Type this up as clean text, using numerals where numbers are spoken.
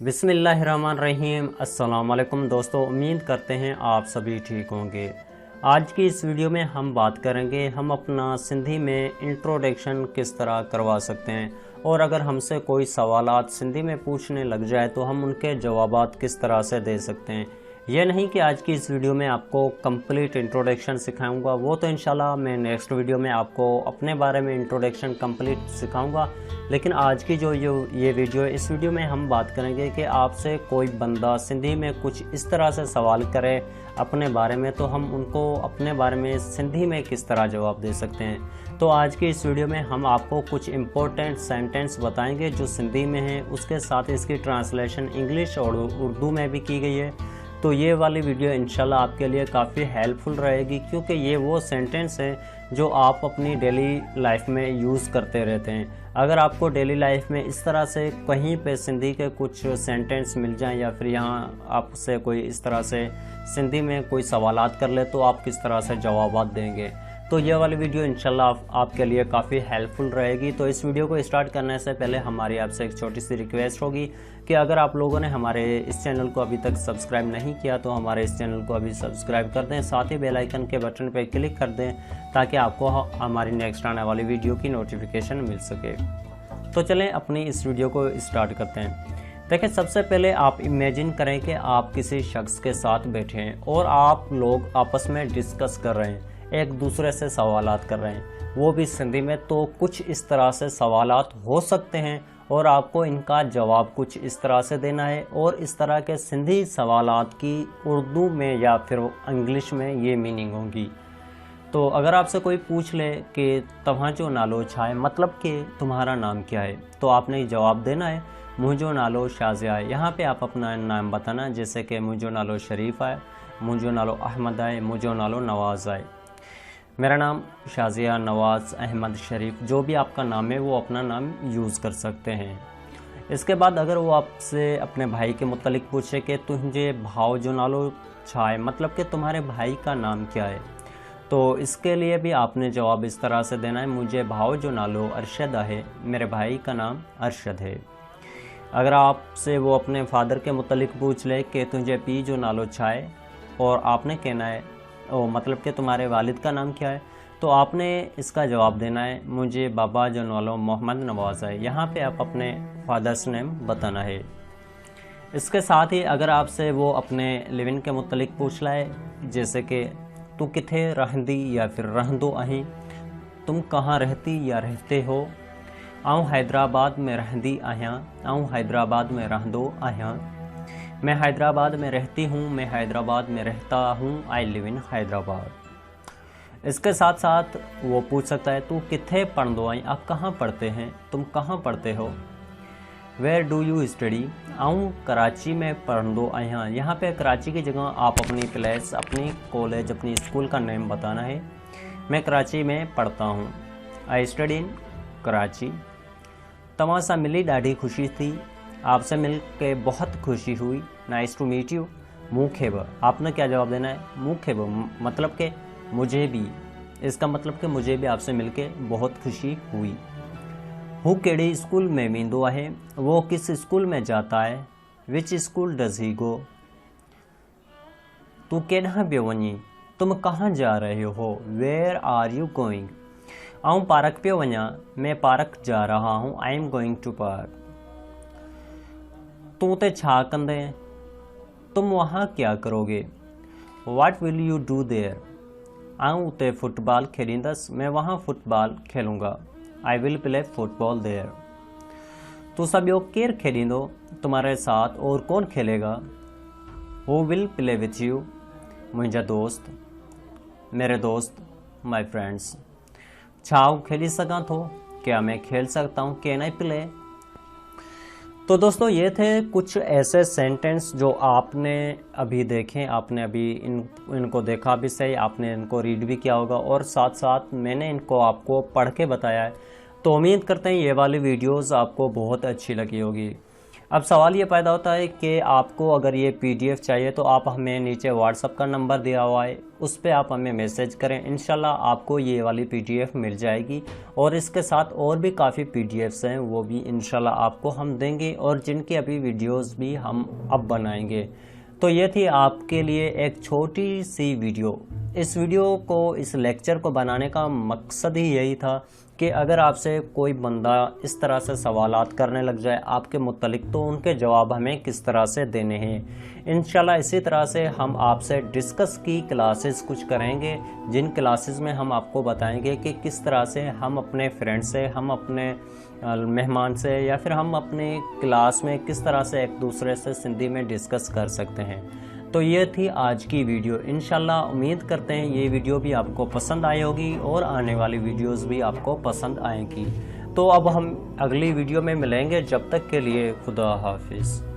बिस्मिल्लाहिर्रहमानिर्रहीम। अस्सलाम वालेकुम दोस्तों, उम्मीद करते हैं आप सभी ठीक होंगे। आज की इस वीडियो में हम बात करेंगे हम अपना सिंधी में इंट्रोडक्शन किस तरह करवा सकते हैं, और अगर हमसे कोई सवालात सिंधी में पूछने लग जाए तो हम उनके जवाबात किस तरह से दे सकते हैं। यह नहीं कि आज की इस वीडियो में आपको कंप्लीट इंट्रोडक्शन सिखाऊंगा, वो तो इंशाल्लाह मैं नेक्स्ट वीडियो में आपको अपने बारे में इंट्रोडक्शन कंप्लीट सिखाऊंगा। लेकिन आज की जो ये वीडियो है, इस वीडियो में हम बात करेंगे कि आपसे कोई बंदा सिंधी में कुछ इस तरह से सवाल करे अपने बारे में, तो हम उनको अपने बारे में सिंधी में किस तरह जवाब दे सकते हैं। तो आज की इस वीडियो में हम आपको कुछ इम्पोर्टेंट सेंटेंस बताएंगे जो सिंधी में हैं, उसके साथ इसकी ट्रांसलेशन इंग्लिश और उर्दू में भी की गई है। तो ये वाली वीडियो इंशाल्लाह आपके लिए काफ़ी हेल्पफुल रहेगी, क्योंकि ये वो सेंटेंस हैं जो आप अपनी डेली लाइफ में यूज़ करते रहते हैं। अगर आपको डेली लाइफ में इस तरह से कहीं पे सिंधी के कुछ सेंटेंस मिल जाएं, या फिर यहाँ आपसे कोई इस तरह से सिंधी में कोई सवालात कर ले, तो आप किस तरह से जवाबात देंगे। तो ये वाली वीडियो इंशाल्लाह आपके लिए काफ़ी हेल्पफुल रहेगी। तो इस वीडियो को स्टार्ट करने से पहले हमारी आपसे एक छोटी सी रिक्वेस्ट होगी कि अगर आप लोगों ने हमारे इस चैनल को अभी तक सब्सक्राइब नहीं किया तो हमारे इस चैनल को अभी सब्सक्राइब कर दें, साथ ही बेल आइकन के बटन पर क्लिक कर दें ताकि आपको हमारी नेक्स्ट आने वाली वीडियो की नोटिफिकेशन मिल सके। तो चलें अपनी इस वीडियो को स्टार्ट करते हैं। देखिए, सबसे पहले आप इमेजिन करें कि आप किसी शख्स के साथ बैठे हैं और आप लोग आपस में डिस्कस कर रहे हैं, एक दूसरे से सवालात कर रहे हैं, वो भी सिंधी में। तो कुछ इस तरह से सवालात हो सकते हैं और आपको इनका जवाब कुछ इस तरह से देना है, और इस तरह के सिंधी सवालात की उर्दू में या फिर इंग्लिश में ये मीनिंग होगी। तो अगर आपसे कोई पूछ ले कि तव्हांजो नालो छा है, मतलब कि तुम्हारा नाम क्या है, तो आपने जवाब देना है मुझो नालो शाज़िया है। यहाँ पे आप अपना नाम बताना, जैसे कि मुझो नालो शरीफ है, मुझो नालो अहमद है, मुझो नालो नवाज़ है। मेरा नाम शाज़िया नवाज़ अहमद शरीफ, जो भी आपका नाम है वो अपना नाम यूज़ कर सकते हैं। इसके बाद अगर वो आपसे अपने भाई के मुतलिक पूछे कि तुझे भाव जो नालो छा है, मतलब कि तुम्हारे भाई का नाम क्या है, तो इसके लिए भी आपने जवाब इस तरह से देना है मुझे भाव जो नालो अरशद है, मेरे भाई का नाम अरशद है। अगर आपसे वो अपने फादर के मुतलिक पूछ ले कि तुझे पी जो नालो छा है, और आपने कहना है मतलब कि तुम्हारे वालिद का नाम क्या है, तो आपने इसका जवाब देना है मुझे बाबा जो नालो मोहम्मद नवाज़ है। यहाँ पे आप अपने फादर्स नेम बताना है। इसके साथ ही अगर आपसे वो अपने लिविंग के मुतलिक पूछ लाए, जैसे कि तू किथे रहंदी या फिर रहंदो अहीं, तुम कहाँ रहती या रहते हो, आऊँ हैदराबाद में रहंदी आहियां, आऊँ हैदराबाद में रहंदो आहियां, मैं हैदराबाद में रहती हूँ, मैं हैदराबाद में रहता हूँ, आई लिव इन हैदराबाद। इसके साथ साथ वो पूछ सकता है तू किथे पढ़दो आई, आप कहाँ पढ़ते हैं, तुम कहाँ पढ़ते हो। वेयर डू यू स्टडी, आऊँ कराची में पढ़दो आहियां। यहाँ पे कराची की जगह आप अपनी प्लेस, अपनी कॉलेज, अपनी स्कूल का नेम बताना है। मैं कराची में पढ़ता हूँ, आई स्टडी इन कराची। तव्हां सां मिली ॾाढी खुशी थी, आपसे मिल के बहुत खुशी हुई, नाइस टू मीट यू। मूंखे बि, आपने क्या जवाब देना है मूंखे बि, मतलब कि मुझे भी। इसका मतलब कि मुझे भी आपसे मिल के बहुत खुशी हुई। हू केड़े स्कूल में वेंदो आहे, वो किस स्कूल में जाता है, विच स्कूल डज ही गो। तू केॾांहुं पियो वञी, तुम कहाँ जा रहे हो, वेयर आर यू गोइंग। आऊँ पार्क पियो वञा, मैं पार्क जा रहा हूँ, I am going to park. तू ते छा कंदे, तुम वहाँ क्या करोगे, what will you do there. आऊँ उते फुटबॉल खेलींदस, मैं वहाँ फुटबॉल खेलूँगा, I will play football there. तू सब ॿियो केर खेलींदो, तुम्हारे साथ और कौन खेलेगा, who will play with you, मुंहिंजा दोस्त, मेरे दोस्त, माई फ्रेंड्स। छाव खेली सका तो, क्या मैं खेल सकता हूँ, कैन आई प्ले। तो दोस्तों, ये थे कुछ ऐसे सेंटेंस जो आपने अभी देखें, आपने अभी इनको देखा भी सही, आपने इनको रीड भी किया होगा, और साथ साथ मैंने इनको आपको पढ़ के बताया है। तो उम्मीद करते हैं ये वाली वीडियोस आपको बहुत अच्छी लगी होगी। अब सवाल ये पैदा होता है कि आपको अगर ये PDF चाहिए तो आप हमें नीचे व्हाट्सअप का नंबर दिया हुआ है, उस पर आप हमें मैसेज करें, इंशाल्लाह आपको ये वाली PDF मिल जाएगी। और इसके साथ और भी काफ़ी PDFs हैं, वो भी इंशाल्लाह आपको हम देंगे, और जिनकी अभी वीडियोस भी हम अब बनाएंगे। तो ये थी आपके लिए एक छोटी सी वीडियो। इस वीडियो को, इस लेक्चर को बनाने का मकसद ही यही था कि अगर आपसे कोई बंदा इस तरह से सवालात करने लग जाए आपके मुत्तलिक, तो उनके जवाब हमें किस तरह से देने हैं। इंशाल्लाह इसी तरह से हम आपसे डिस्कस की क्लासेस कुछ करेंगे, जिन क्लासेस में हम आपको बताएंगे कि किस तरह से हम अपने फ्रेंड से, हम अपने मेहमान से, या फिर हम अपने क्लास में किस तरह से एक दूसरे से सिंधी में डिस्कस कर सकते हैं। तो ये थी आज की वीडियो। इंशाल्लाह उम्मीद करते हैं ये वीडियो भी आपको पसंद आई होगी और आने वाली वीडियोस भी आपको पसंद आएंगी। तो अब हम अगली वीडियो में मिलेंगे, जब तक के लिए खुदा हाफिज़।